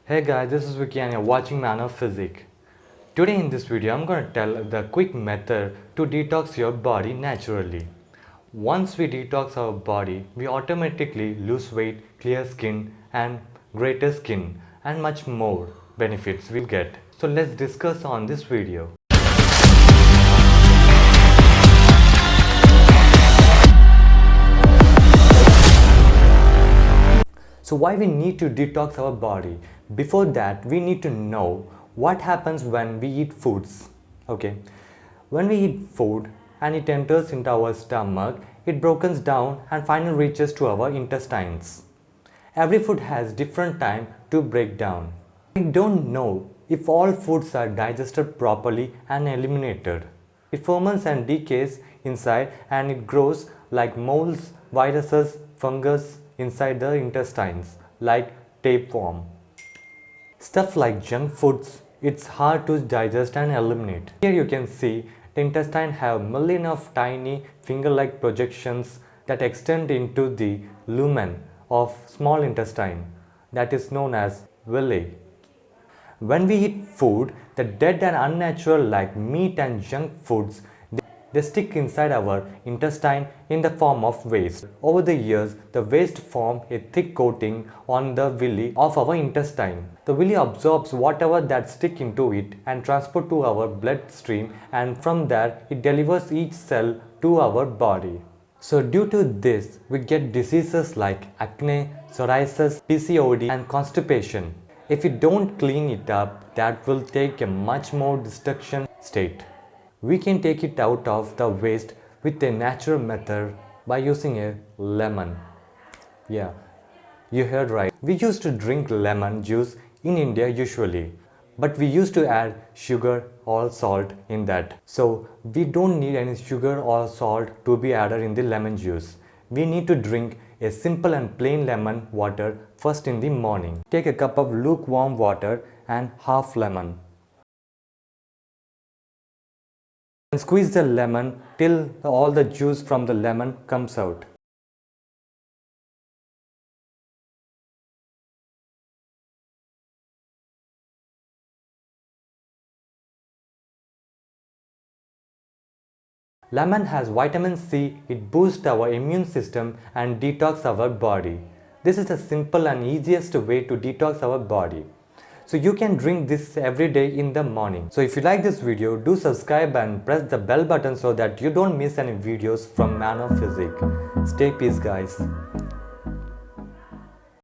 Hey guys, this is Vicky and you're watching Man of Physique. Today in this video, I'm going to tell the quick method to detox your body naturally. Once we detox our body, we automatically lose weight, clear skin and greater skin and much more benefits we'll get. So let's discuss on this video. So why we need to detox our body? Before that, we need to know what happens when we eat foods. Okay, when we eat food and it enters into our stomach, it breaks down and finally reaches to our intestines. Every food has different time to break down. We don't know if all foods are digested properly and eliminated. It ferments and decays inside and it grows like molds, viruses, fungus inside the intestines like tapeworm. Stuff like junk foods, it's hard to digest and eliminate. Here you can see the intestine have million of tiny finger-like projections that extend into the lumen of small intestine that is known as villi. When we eat food, the dead and unnatural like meat and junk foods, they stick inside our intestine in the form of waste. Over the years, the waste form a thick coating on the villi of our intestine. The villi absorbs whatever that stick into it and transport to our bloodstream, and from there it delivers each cell to our body. So due to this, we get diseases like acne, psoriasis, PCOD and constipation. If we don't clean it up, that will take a much more destruction state. We can take it out of the waste with a natural method by using a lemon. Yeah, you heard right. We used to drink lemon juice in India usually, but we used to add sugar or salt in that. So we don't need any sugar or salt to be added in the lemon juice. We need to drink a simple and plain lemon water first in the morning. Take a cup of lukewarm water and half lemon. And squeeze the lemon till all the juice from the lemon comes out. Lemon has vitamin C, it boosts our immune system and detox our body. This is the simple and easiest way to detox our body. So you can drink this every day in the morning. So if you like this video, do subscribe and press the bell button so that you don't miss any videos from Man of Physique. Stay peace guys.